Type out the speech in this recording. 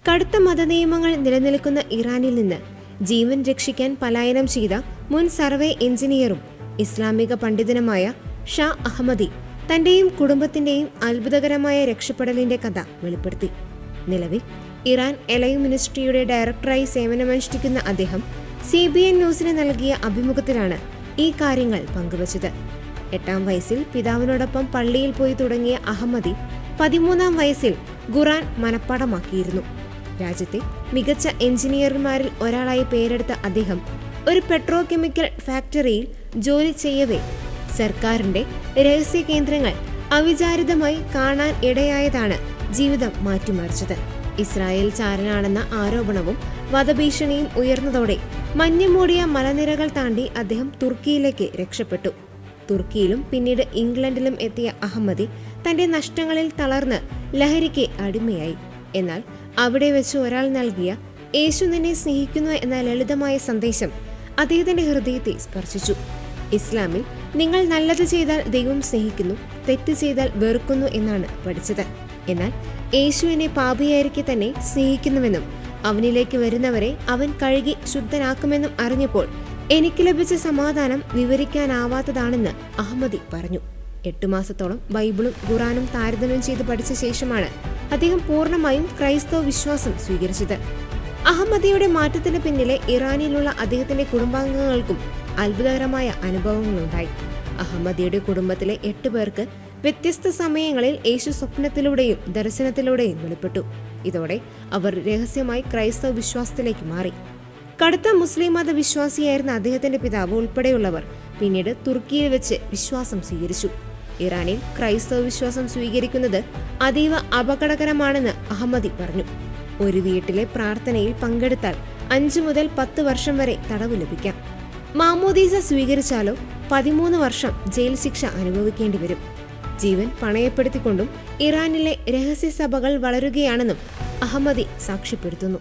കടുത്ത മതനിയമങ്ങൾ നിലനിൽക്കുന്ന ഇറാനിൽ നിന്ന് ജീവൻ രക്ഷിക്കാൻ പലായനം ചെയ്ത മുൻ സർവേ എഞ്ചിനീയറും ഇസ്ലാമിക പണ്ഡിതനുമായ ഷാ അഹമ്മദി തന്റെയും കുടുംബത്തിന്റെയും അത്ഭുതകരമായ രക്ഷപ്പെടലിന്റെ കഥ വെളിപ്പെടുത്തി. നിലവിൽ ഇറാൻ എലൈവ് മിനിസ്ട്രിയുടെ ഡയറക്ടറായി സേവനമനുഷ്ഠിക്കുന്ന അദ്ദേഹം CBN ന്യൂസിന് നൽകിയ അഭിമുഖത്തിലാണ് ഈ കാര്യങ്ങൾ പങ്കുവച്ചത്. 8-ാം വയസ്സിൽ പിതാവിനോടൊപ്പം പള്ളിയിൽ പോയി തുടങ്ങിയ അഹമ്മദി 13-ാം വയസ്സിൽ ഖുർആൻ മനഃപ്പാഠമാക്കിയിരുന്നു. രാജ്യത്തെ മികച്ച എഞ്ചിനീയർമാരിൽ ഒരാളായി പേരെടുത്ത അദ്ദേഹം ഒരു പെട്രോ കെമിക്കൽ ഫാക്ടറിയിൽ ജോലി ചെയ്യവേ സർക്കാരിന്റെ രഹസ്യ കേന്ദ്രങ്ങൾ അവിചാരിതമായി കാണാൻ ഇടയായതാണ് ജീവിതം മാറ്റിമറിച്ചത്. ഇസ്രായേൽ ചാരനാണെന്ന ആരോപണവും വധഭീഷണിയും ഉയർന്നതോടെ മഞ്ഞുമൂടിയ മലനിരകൾ താണ്ടി അദ്ദേഹം തുർക്കിയിലേക്ക് രക്ഷപ്പെട്ടു. തുർക്കിയിലും പിന്നീട് ഇംഗ്ലണ്ടിലും എത്തിയ അഹമ്മദി തന്റെ നഷ്ടങ്ങളിൽ തളർന്ന് ലഹരിക്ക് അടിമയായി. എന്നാൽ അവിടെ വെച്ച് ഒരാൾ നൽകിയ യേശു നിന്നെ സ്നേഹിക്കുന്നു എന്ന ലളിതമായ സന്ദേശം അദ്ദേഹത്തിന്റെ ഹൃദയത്തെ സ്പർശിച്ചു. ഇസ്ലാമിൽ നിങ്ങൾ നല്ലത് ചെയ്താൽ ദൈവം സ്നേഹിക്കുന്നു, തെറ്റ് ചെയ്താൽ വെറുക്കുന്നു എന്നാണ് പഠിച്ചത്. എന്നാൽ യേശുവിനെ പാപിയായിരിക്കെ തന്നെ സ്നേഹിക്കുന്നുവെന്നും അവനിലേക്ക് വരുന്നവരെ അവൻ കഴുകി ശുദ്ധനാക്കുമെന്നും അറിഞ്ഞപ്പോൾ എനിക്ക് ലഭിച്ച സമാധാനം വിവരിക്കാനാവാത്തതാണെന്ന് അഹമ്മദി പറഞ്ഞു. 8 മാസത്തോളം ബൈബിളും ഖുറാനും താരതമ്യം ചെയ്ത് പഠിച്ച ശേഷമാണ് അദ്ദേഹം പൂർണ്ണമായും ക്രൈസ്തവ വിശ്വാസം സ്വീകരിച്ചത്. അഹമ്മദിയുടെ മാറ്റത്തിന് പിന്നിലെ ഇറാനിലുള്ള അദ്ദേഹത്തിന്റെ കുടുംബാംഗങ്ങൾക്കും അത്ഭുതകരമായ അനുഭവങ്ങളുണ്ടായി. അഹമ്മദിയുടെ കുടുംബത്തിലെ 8 പേർക്ക് വ്യത്യസ്ത സമയങ്ങളിൽ യേശു സ്വപ്നത്തിലൂടെയും ദർശനത്തിലൂടെയും വെളിപ്പെട്ടു. ഇതോടെ അവർ രഹസ്യമായി ക്രൈസ്തവ വിശ്വാസത്തിലേക്ക് മാറി. കടുത്ത മുസ്ലിം മത വിശ്വാസിയായിരുന്ന അദ്ദേഹത്തിന്റെ പിതാവ് ഉൾപ്പെടെയുള്ളവർ പിന്നീട് തുർക്കിയിൽ വെച്ച് വിശ്വാസം സ്വീകരിച്ചു. ഇറാനിൽ ക്രൈസ്തവ വിശ്വാസം സ്വീകരിക്കുന്നത് അതീവ അപകടകരമാണെന്ന് അഹമ്മദി പറഞ്ഞു. ഒരു വീട്ടിലെ പ്രാർത്ഥനയിൽ പങ്കെടുത്താൽ 5 മുതൽ 10 വർഷം വരെ തടവ് ലഭിക്കാം. മാമോദീസ സ്വീകരിച്ചാലോ 13 വർഷം ജയിൽ ശിക്ഷ അനുഭവിക്കേണ്ടി വരും. ജീവൻ പണയപ്പെടുത്തിക്കൊണ്ടും ഇറാനിലെ രഹസ്യ സഭകൾ വളരുകയാണെന്നും അഹമ്മദി സാക്ഷ്യപ്പെടുത്തുന്നു.